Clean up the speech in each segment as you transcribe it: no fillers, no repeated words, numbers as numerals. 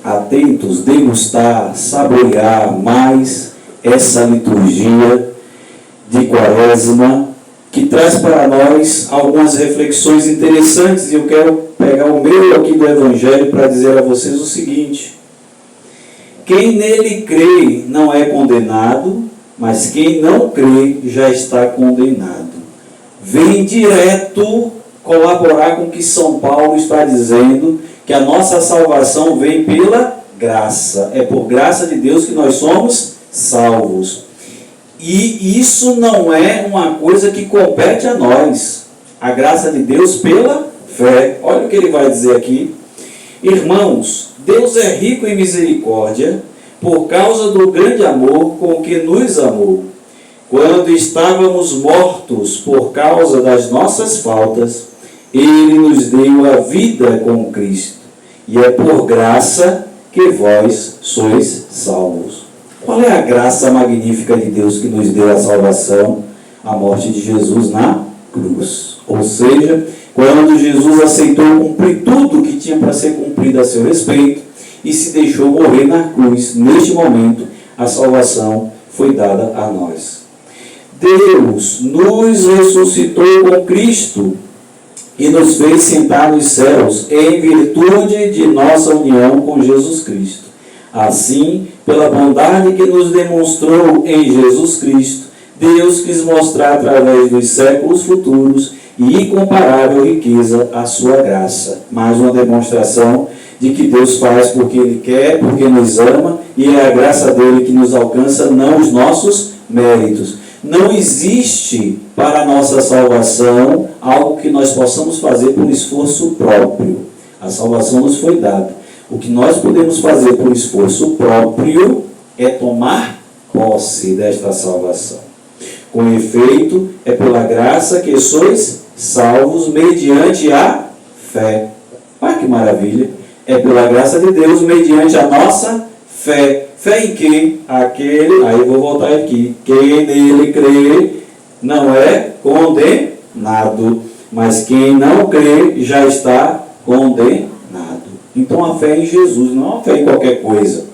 atentos, degustar, saborear mais essa liturgia de Quaresma, que traz para nós algumas reflexões interessantes. E eu quero pegar o meio aqui do Evangelho para dizer a vocês o seguinte: quem nele crê não é condenado, mas quem não crê já está condenado. Vem direto colaborar com o que São Paulo está dizendo, que a nossa salvação vem pela graça. É por graça de Deus que nós somos salvos. E isso não é uma coisa que compete a nós. A graça de Deus pela fé. Olha o que ele vai dizer aqui. Irmãos, Deus é rico em misericórdia por causa do grande amor com que nos amou. Quando estávamos mortos por causa das nossas faltas, Ele nos deu a vida com Cristo. E é por graça que vós sois salvos. Qual é a graça magnífica de Deus que nos deu a salvação? A morte de Jesus na cruz. Ou seja, quando Jesus aceitou cumprir tudo que tinha para ser cumprido a seu respeito e se deixou morrer na cruz, neste momento, a salvação foi dada a nós. Deus nos ressuscitou com Cristo e nos fez sentar nos céus em virtude de nossa união com Jesus Cristo. Assim, pela bondade que nos demonstrou em Jesus Cristo, Deus quis mostrar através dos séculos futuros e incomparável riqueza a sua graça. Mais uma demonstração de que Deus faz porque Ele quer, porque nos ama, e é a graça dele que nos alcança, não os nossos méritos. Não existe para a nossa salvação algo que nós possamos fazer por esforço próprio. A salvação nos foi dada. O que nós podemos fazer por esforço próprio é tomar posse desta salvação. Com efeito, é pela graça que sois salvos mediante a fé. Olha que maravilha! É pela graça de Deus mediante a nossa fé. Fé em que? Aquele, aí eu vou voltar aqui, quem nele crê não é condenado, mas quem não crê já está condenado. Então a fé em Jesus não é uma fé em qualquer coisa,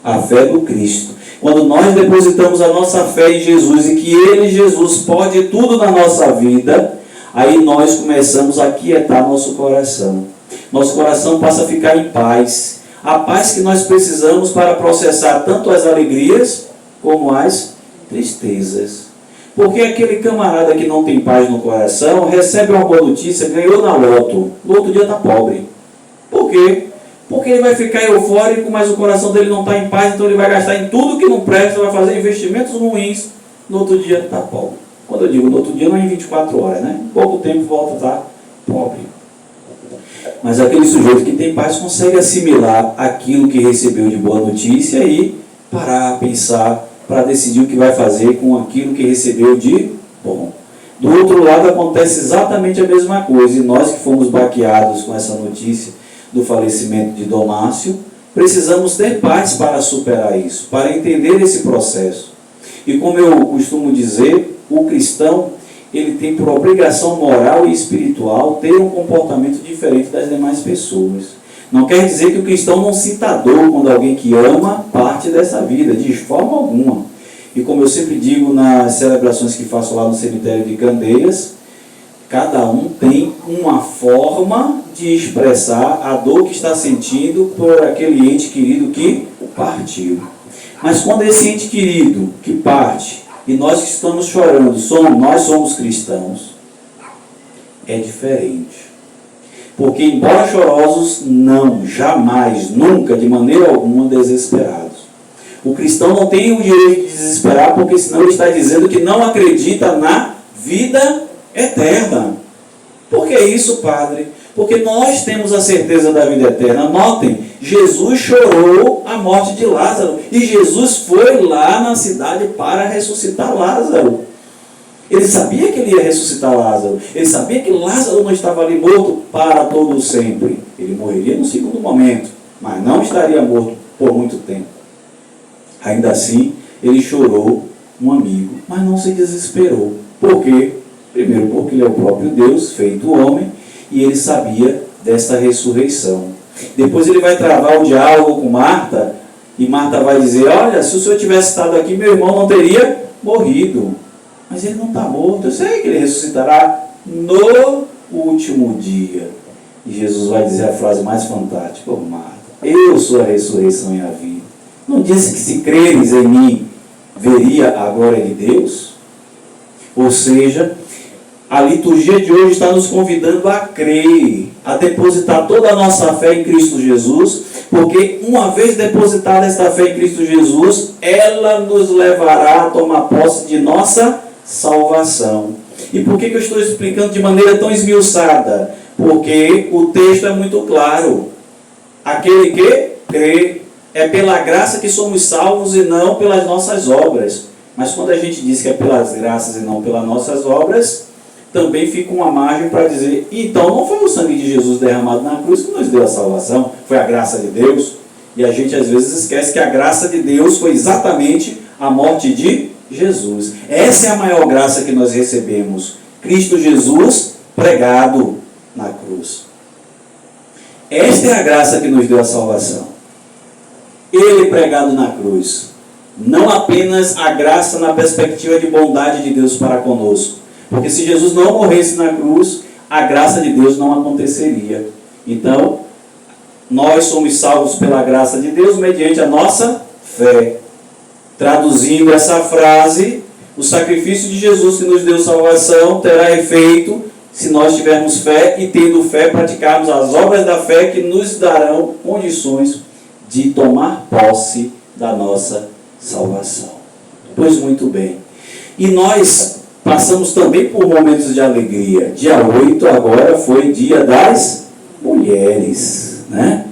a fé do Cristo. Quando nós depositamos a nossa fé em Jesus e que Ele, Jesus, pode tudo na nossa vida, aí nós começamos a aquietar nosso coração. Nosso coração passa a ficar em paz. A paz que nós precisamos para processar tanto as alegrias como as tristezas. Porque aquele camarada que não tem paz no coração recebe uma boa notícia, ganhou na loto, no outro dia está pobre. Por quê? Porque ele vai ficar eufórico, mas o coração dele não está em paz, então ele vai gastar em tudo que não presta, vai fazer investimentos ruins, no outro dia está pobre. Quando eu digo no outro dia, não é em 24 horas, né? Em pouco tempo volta a estar pobre. Mas aquele sujeito que tem paz consegue assimilar aquilo que recebeu de boa notícia e parar, pensar, para decidir o que vai fazer com aquilo que recebeu de bom. Do outro lado acontece exatamente a mesma coisa, e nós que fomos baqueados com essa notícia do falecimento de Dom Márcio, precisamos ter paz para superar isso, para entender esse processo. E como eu costumo dizer, o cristão, ele tem por obrigação moral e espiritual ter um comportamento diferente das demais pessoas. Não quer dizer que o cristão não sinta dor quando alguém que ama parte dessa vida, de forma alguma. E como eu sempre digo nas celebrações que faço lá no cemitério de Candeias, cada um tem uma forma de expressar a dor que está sentindo por aquele ente querido que partiu. Mas quando esse ente querido que parte, e nós que estamos chorando, nós somos cristãos, é diferente. Porque, embora chorosos, não, jamais, nunca, de maneira alguma, desesperados. O cristão não tem o direito de desesperar, porque senão ele está dizendo que não acredita na vida eterna. Por que isso, padre? Porque nós temos a certeza da vida eterna. Notem, Jesus chorou a morte de Lázaro. E Jesus foi lá na cidade para ressuscitar Lázaro. Ele sabia que ele ia ressuscitar Lázaro. Ele sabia que Lázaro não estava ali morto para todo sempre. Ele morreria no segundo momento, mas não estaria morto por muito tempo. Ainda assim, ele chorou um amigo, mas não se desesperou. Por quê? Primeiro, porque ele é o próprio Deus, feito homem, e ele sabia desta ressurreição. Depois ele vai travar o diálogo com Marta, e Marta vai dizer, olha, se o Senhor tivesse estado aqui, meu irmão não teria morrido. Mas ele não está morto, eu sei que ele ressuscitará no último dia. E Jesus vai dizer a frase mais fantástica, oh Marta, eu sou a ressurreição e a vida. Não disse que se creres em mim, veria a glória de Deus? Ou seja, a liturgia de hoje está nos convidando a crer, a depositar toda a nossa fé em Cristo Jesus, porque uma vez depositada esta fé em Cristo Jesus, ela nos levará a tomar posse de nossa salvação. E por que eu estou explicando de maneira tão esmiuçada? Porque o texto é muito claro. Aquele que crê, é pela graça que somos salvos e não pelas nossas obras. Mas quando a gente diz que é pelas graças e não pelas nossas obras, também fica uma margem para dizer, então não foi o sangue de Jesus derramado na cruz que nos deu a salvação, foi a graça de Deus. E a gente às vezes esquece que a graça de Deus foi exatamente a morte de Jesus. Essa é a maior graça que nós recebemos. Cristo Jesus pregado na cruz. Esta é a graça que nos deu a salvação. Ele pregado na cruz. Não apenas a graça na perspectiva de bondade de Deus para conosco. Porque se Jesus não morresse na cruz, a graça de Deus não aconteceria. Então, nós somos salvos pela graça de Deus mediante a nossa fé. Traduzindo essa frase, o sacrifício de Jesus que nos deu salvação terá efeito se nós tivermos fé e, tendo fé, praticarmos as obras da fé que nos darão condições de tomar posse da nossa salvação. Pois muito bem. E nós passamos também por momentos de alegria. Dia 8 agora foi Dia das Mulheres, né?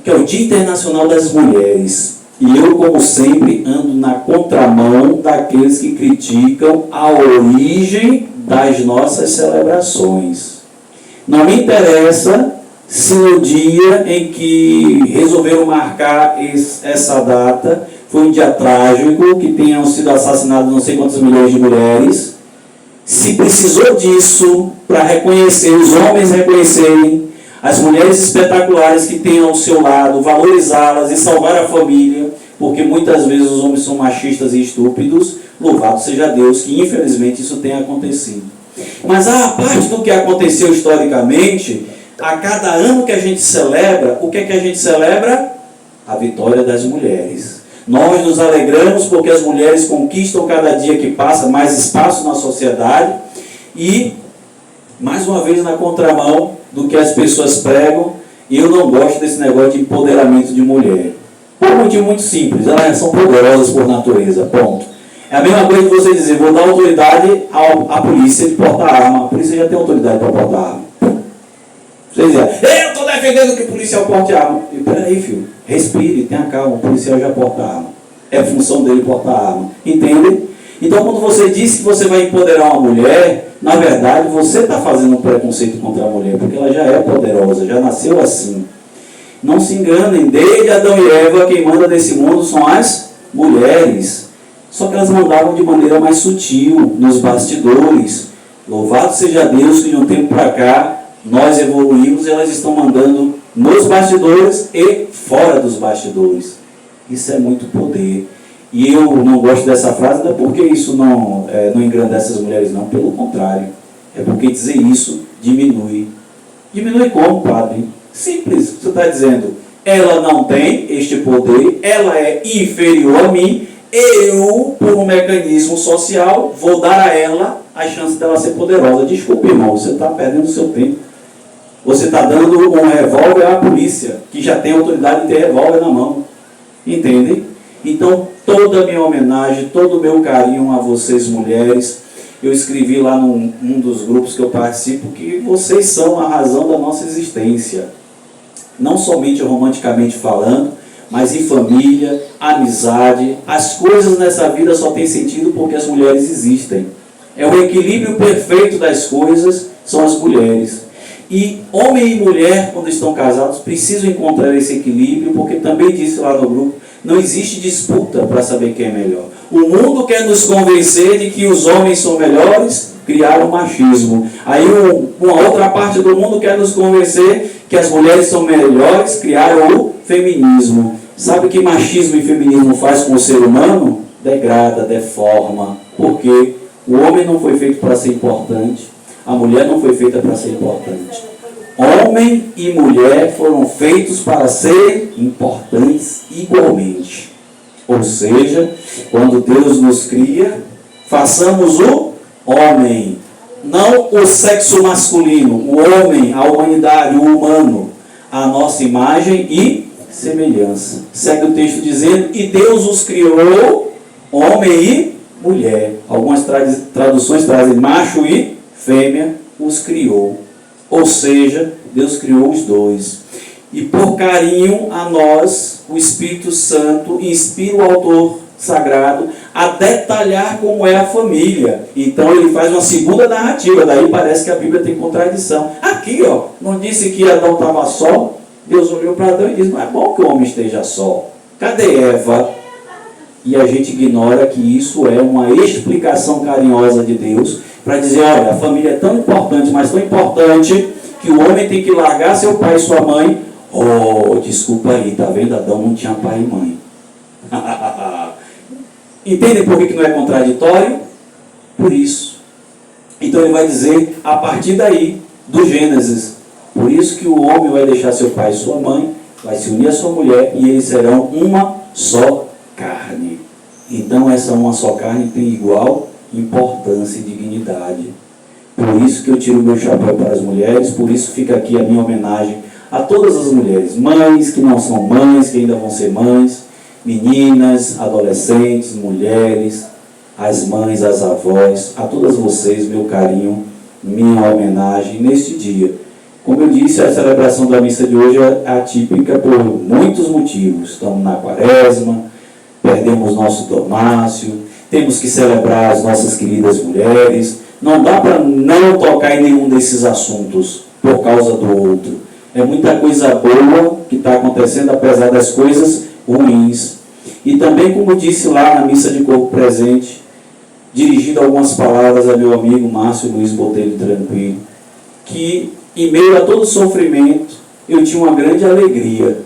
Que é o Dia Internacional das Mulheres. E eu, como sempre, ando na contramão daqueles que criticam a origem das nossas celebrações. Não me interessa se no dia em que resolveram marcar essa data foi um dia trágico, que tenham sido assassinadas não sei quantas milhões de mulheres, se precisou disso para reconhecer, os homens reconhecerem as mulheres espetaculares que têm ao seu lado, valorizá-las e salvar a família, porque muitas vezes os homens são machistas e estúpidos, louvado seja Deus, que infelizmente isso tem acontecido. Mas a parte do que aconteceu historicamente, a cada ano que a gente celebra, o que é que a gente celebra? A vitória das mulheres. Nós nos alegramos porque as mulheres conquistam cada dia que passa mais espaço na sociedade e, mais uma vez, na contramão do que as pessoas pregam, eu não gosto desse negócio de empoderamento de mulher. Por um motivo muito simples, elas são poderosas por natureza, ponto. É a mesma coisa que você dizer, vou dar autoridade à polícia de portar arma. A polícia já tem autoridade para portar arma. Você dizer, eu estou defendendo que o policial porte arma. Peraí, filho, respire, tenha calma, o policial já porta arma. É função dele portar arma. Entende? Então, quando você diz que você vai empoderar uma mulher, na verdade, você está fazendo um preconceito contra a mulher, porque ela já é poderosa, já nasceu assim. Não se enganem, desde Adão e Eva, quem manda nesse mundo são as mulheres. Só que elas mandavam de maneira mais sutil, nos bastidores. Louvado seja Deus que de um tempo para cá, nós evoluímos e elas estão mandando nos bastidores e fora dos bastidores. Isso é muito poder. E eu não gosto dessa frase, não é porque isso não engrandece as mulheres, não. Pelo contrário. É porque dizer isso diminui. Diminui como, padre? Simples. Você está dizendo, ela não tem este poder, ela é inferior a mim, eu, por um mecanismo social, vou dar a ela a chance dela ser poderosa. Desculpe, irmão, você está perdendo o seu tempo. Você está dando um revólver à polícia, que já tem autoridade de ter revólver na mão. Entende? Então, toda a minha homenagem, todo o meu carinho a vocês, mulheres. Eu escrevi lá num dos grupos que eu participo que vocês são a razão da nossa existência. Não somente romanticamente falando, mas em família, amizade. As coisas nessa vida só têm sentido porque as mulheres existem. É o equilíbrio perfeito das coisas, são as mulheres. E homem e mulher, quando estão casados, precisam encontrar esse equilíbrio, porque também disse lá no grupo, não existe disputa para saber quem é melhor. O mundo quer nos convencer de que os homens são melhores criaram o machismo. Aí uma outra parte do mundo quer nos convencer que as mulheres são melhores, criaram o feminismo. Sabe o que machismo e feminismo faz com o ser humano? Degrada, deforma. Porque o homem não foi feito para ser importante, a mulher não foi feita para ser importante. Homem e mulher foram feitos para serem importantes igualmente. Ou seja, quando Deus nos cria, façamos o homem, não o sexo masculino, o homem, a humanidade, o humano, a nossa imagem e semelhança. Segue o texto dizendo, e Deus os criou, homem e mulher. Algumas traduções trazem macho e fêmea, os criou. Ou seja, Deus criou os dois. E por carinho a nós, o Espírito Santo inspira o autor sagrado a detalhar como é a família. Então ele faz uma segunda narrativa, daí parece que a Bíblia tem contradição. Aqui, ó, não disse que Adão estava só? Deus olhou para Adão e disse, não é bom que o homem esteja só. Cadê Eva? E a gente ignora que isso é uma explicação carinhosa de Deus para dizer, olha, a família é tão importante, mas tão importante que o homem tem que largar seu pai e sua mãe. Oh, desculpa aí, tá vendo? Adão não tinha pai e mãe. Entendem por que não é contraditório? Por isso. Então ele vai dizer, a partir daí, do Gênesis, por isso que o homem vai deixar seu pai e sua mãe, vai se unir à sua mulher e eles serão uma só carne. Então essa uma só carne tem igual importância e dignidade. Por isso que eu tiro o meu chapéu para as mulheres, por isso fica aqui a minha homenagem a todas as mulheres, mães que não são mães, que ainda vão ser mães, meninas, adolescentes, mulheres, as mães, as avós, a todas vocês, meu carinho, minha homenagem neste dia. Como eu disse, a celebração da missa de hoje é atípica por muitos motivos. Estamos na quaresma, perdemos nosso Tomácio, temos que celebrar as nossas queridas mulheres. Não dá para não tocar em nenhum desses assuntos por causa do outro. É muita coisa boa que está acontecendo, apesar das coisas ruins. E também, como disse lá na missa de corpo presente, dirigindo algumas palavras a meu amigo Márcio Luiz Botelho Tranquilo, que em meio a todo sofrimento, eu tinha uma grande alegria.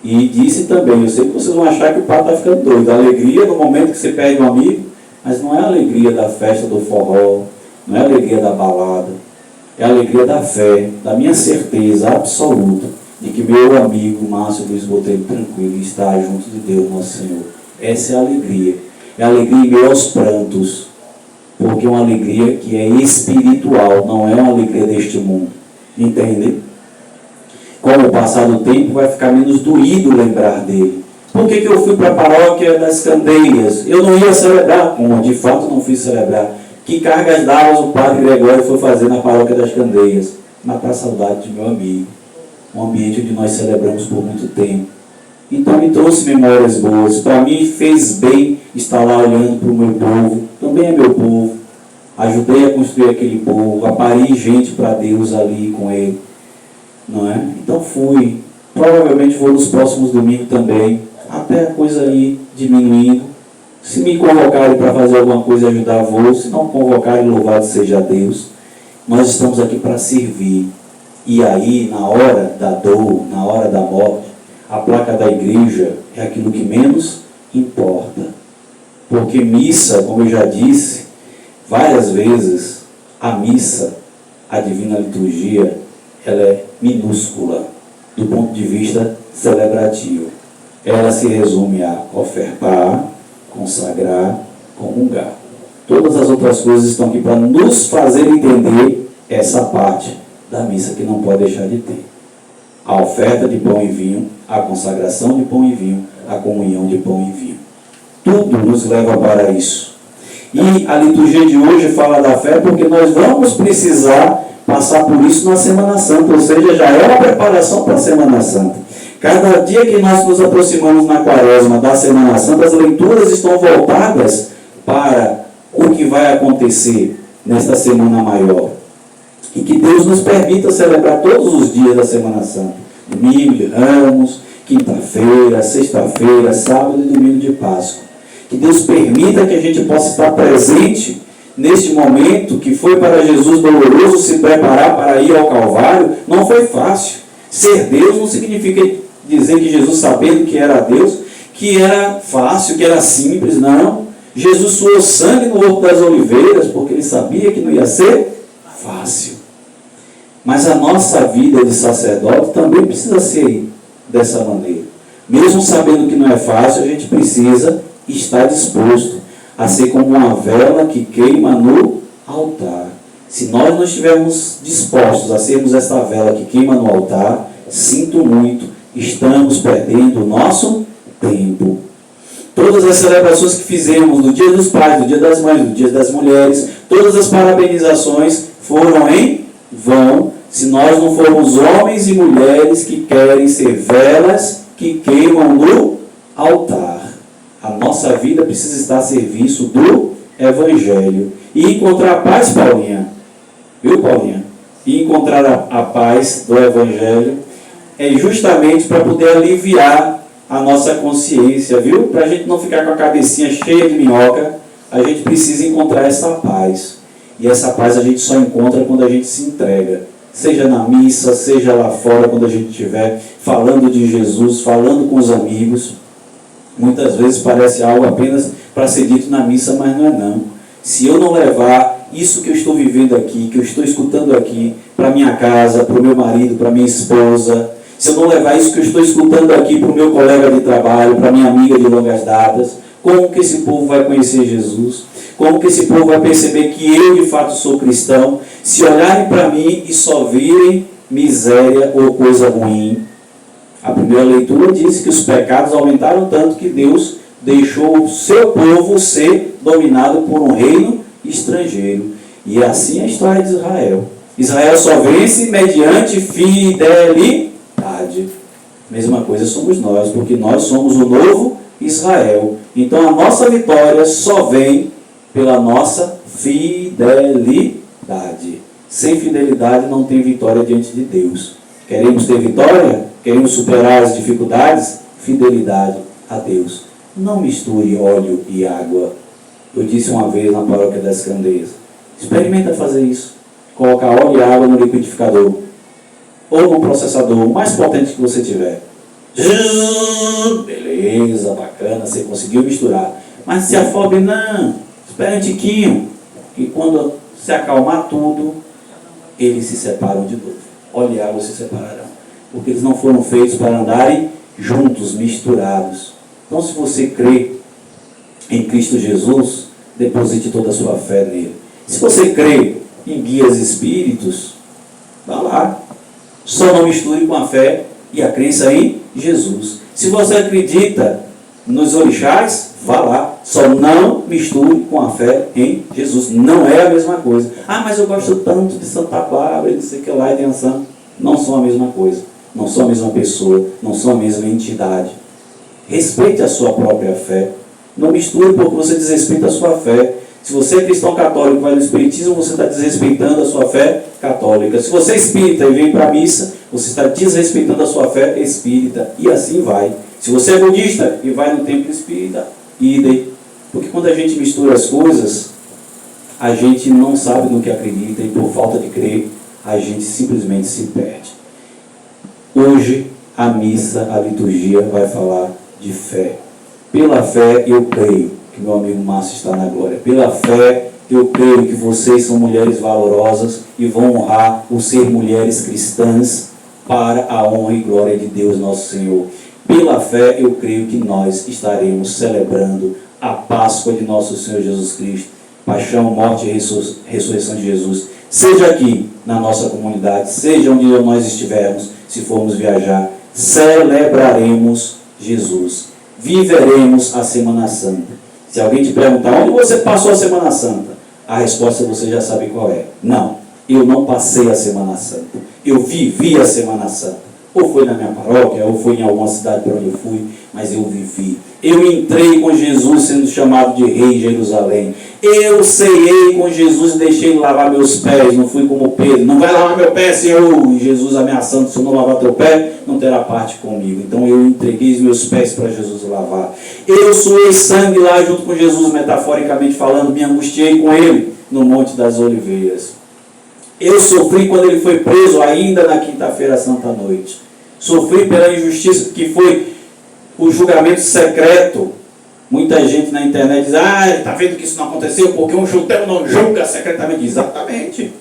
E disse também, eu sei que vocês vão achar que o papo está ficando doido. A alegria no momento que você perde um amigo, mas não é a alegria da festa do forró, não é a alegria da balada, é a alegria da fé, da minha certeza absoluta de que meu amigo Márcio Luiz Botelho Tranquilo está junto de Deus, nosso Senhor. Essa é a alegria. É a alegria em meio aos prantos, porque é uma alegria que é espiritual, não é uma alegria deste mundo. Entende? Com o passar do tempo vai ficar menos doído lembrar dele. Por que eu fui para a paróquia das Candeias? Eu não ia celebrar, como de fato não fui celebrar. Que cargas d'águas o padre Gregório foi fazer na paróquia das Candeias? Matar a saudade de meu amigo. Um ambiente onde nós celebramos por muito tempo. Então me trouxe memórias boas. Para mim fez bem estar lá olhando para o meu povo. Também é meu povo. Ajudei a construir aquele povo. Apari gente para Deus ali com ele. Não é? Então fui. Provavelmente vou nos próximos domingos também. Até a coisa aí diminuindo. Se me convocarem para fazer alguma coisa e ajudar, vou. Se não convocarem, louvado seja Deus. Nós estamos aqui para servir. E aí, na hora da dor, na hora da morte, a placa da igreja é aquilo que menos importa. Porque missa, como eu já disse várias vezes, a missa, a divina liturgia, ela é minúscula do ponto de vista celebrativo. Ela se resume a ofertar, consagrar, comungar. Todas as outras coisas estão aqui para nos fazer entender essa parte da missa que não pode deixar de ter. A oferta de pão e vinho, a consagração de pão e vinho, a comunhão de pão e vinho. Tudo nos leva para isso. E a liturgia de hoje fala da fé porque nós vamos precisar passar por isso na Semana Santa, ou seja, já é uma preparação para a Semana Santa. Cada dia que nós nos aproximamos na quaresma da Semana Santa, as leituras estão voltadas para o que vai acontecer nesta Semana Maior. E que Deus nos permita celebrar todos os dias da Semana Santa. Domingo de Ramos, quinta-feira, sexta-feira, sábado e domingo de Páscoa. Que Deus permita que a gente possa estar presente neste momento que foi para Jesus doloroso se preparar para ir ao Calvário, não foi fácil. Ser Deus não significa dizer que Jesus, sabendo que era Deus, que era fácil, que era simples, não. Jesus suou sangue no Horto das Oliveiras, porque ele sabia que não ia ser fácil. Mas a nossa vida de sacerdote também precisa ser dessa maneira. Mesmo sabendo que não é fácil, a gente precisa estar disposto a ser como uma vela que queima no altar. Se nós não estivermos dispostos a sermos esta vela que queima no altar, sinto muito, estamos perdendo o nosso tempo. Todas as celebrações que fizemos no Dia dos Pais, no Dia das Mães, no Dia das Mulheres, todas as parabenizações foram em vão, se nós não formos homens e mulheres que querem ser velas que queimam no altar. A nossa vida precisa estar a serviço do Evangelho. E encontrar a paz, Paulinha, viu, Paulinha? E encontrar a paz do Evangelho é justamente para poder aliviar a nossa consciência, viu? Para a gente não ficar com a cabecinha cheia de minhoca, a gente precisa encontrar essa paz. E essa paz a gente só encontra quando a gente se entrega. Seja na missa, seja lá fora, quando a gente estiver falando de Jesus, falando com os amigos. Muitas vezes parece algo apenas para ser dito na missa, mas não é não. Se eu não levar isso que eu estou vivendo aqui, que eu estou escutando aqui, para minha casa, para o meu marido, para minha esposa, se eu não levar isso que eu estou escutando aqui para o meu colega de trabalho, para minha amiga de longas datas, como que esse povo vai conhecer Jesus? Como que esse povo vai perceber que eu de fato sou cristão? Se olharem para mim e só virem miséria ou coisa ruim. A primeira leitura diz que os pecados aumentaram tanto que Deus deixou o seu povo ser dominado por um reino estrangeiro. E assim é a história de Israel. Israel só vence mediante fidelidade. Mesma coisa somos nós, porque nós somos o novo Israel. Então a nossa vitória só vem pela nossa fidelidade. Sem fidelidade não tem vitória diante de Deus. Queremos ter vitória? Queremos superar as dificuldades? Fidelidade a Deus. Não misture óleo e água. Eu disse uma vez na paróquia das Candeias. Experimenta fazer isso. Colocar óleo e água no liquidificador. Ou no processador, o mais potente que você tiver. Beleza, bacana, você conseguiu misturar. Mas se afobe, não. Espera um tiquinho. E quando se acalmar tudo, eles se separam de novo. Óleo e água se separarão. Porque eles não foram feitos para andarem juntos, misturados. Então, se você crê em Cristo Jesus, deposite toda a sua fé nele. Se você crê em guias espíritos, vá lá. Só não misture com a fé e a crença em Jesus. Se você acredita nos orixás, vá lá. Só não misture com a fé em Jesus. Não é a mesma coisa. Ah, mas eu gosto tanto de Santa Bárbara, não sei o que lá, e de Ansan. Não são a mesma coisa. Não são a mesma pessoa. Não são a mesma entidade. Respeite a sua própria fé. Não misture porque você desrespeita a sua fé. Se você é cristão católico e vai no espiritismo, você está desrespeitando a sua fé católica. Se você é espírita e vem para a missa, você está desrespeitando a sua fé espírita. E assim vai. Se você é budista e vai no templo espírita, idem. Porque quando a gente mistura as coisas, a gente não sabe no que acredita e por falta de crer, a gente simplesmente se perde. Hoje, a missa, a liturgia vai falar de fé. Pela fé, eu creio que meu amigo Márcio está na glória. Pela fé, eu creio que vocês são mulheres valorosas e vão honrar o ser mulheres cristãs para a honra e glória de Deus nosso Senhor. Pela fé, eu creio que nós estaremos celebrando a Páscoa de nosso Senhor Jesus Cristo, paixão, morte e ressurreição de Jesus. Seja aqui na nossa comunidade, seja onde nós estivermos, se formos viajar, celebraremos Jesus. Viveremos a Semana Santa. Se alguém te perguntar, onde você passou a Semana Santa? A resposta você já sabe qual é. Não, eu não passei a Semana Santa. Eu vivi a Semana Santa. Ou foi na minha paróquia, ou foi em alguma cidade para onde eu fui, mas eu vivi. Eu entrei com Jesus sendo chamado de Rei em Jerusalém. Eu ceiei com Jesus e deixei ele lavar meus pés. Não fui como Pedro. Não vai lavar meu pé, Senhor. E Jesus ameaçando, se eu não lavar teu pé, não terá parte comigo. Então eu entreguei os meus pés para Jesus lavar. Eu suei sangue lá junto com Jesus, metaforicamente falando, me angustiei com ele. no Monte das Oliveiras. Eu sofri quando ele foi preso ainda na quinta-feira santa à noite. Sofri pela injustiça que foi o julgamento secreto. Muita gente na internet diz, está vendo que isso não aconteceu porque um judeu não julga secretamente. Exatamente.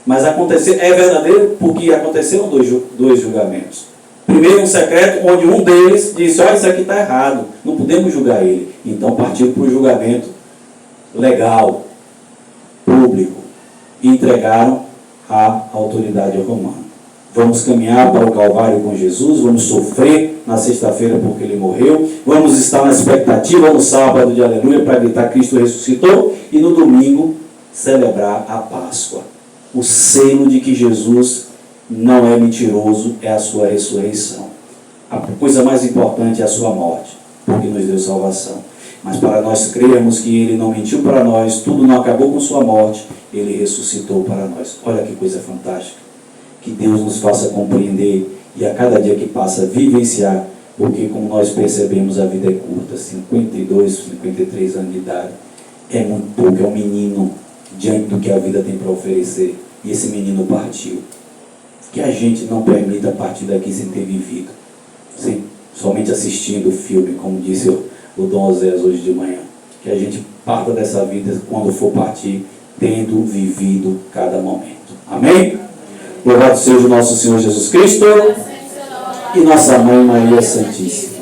Mas aconteceu, é verdadeiro porque aconteceram dois julgamentos. Primeiro um secreto, onde um deles disse, isso aqui está errado, não podemos julgar ele. Então partiram para o julgamento legal, público, e entregaram à autoridade romana. Vamos caminhar para o Calvário com Jesus, vamos sofrer na sexta-feira porque ele morreu, vamos estar na expectativa no sábado de aleluia para gritar Cristo ressuscitou, e no domingo celebrar a Páscoa. O selo de que Jesus não é mentiroso é a sua ressurreição. A coisa mais importante é a sua morte, porque nos deu salvação. Mas para nós crermos que ele não mentiu para nós, tudo não acabou com sua morte, ele ressuscitou para nós. Olha que coisa fantástica. Que Deus nos faça compreender e a cada dia que passa vivenciar, porque como nós percebemos a vida é curta, 52, 53 anos de idade, é muito pouco, é um menino diante do que a vida tem para oferecer, e esse menino partiu. Que a gente não permita partir daqui sem ter vivido, somente assistindo o filme, como disse o Dom Oséias hoje de manhã, que a gente parta dessa vida quando for partir, tendo vivido cada momento. Amém? Louvado seja o nosso Senhor Jesus Cristo e nossa Mãe Maria Santíssima.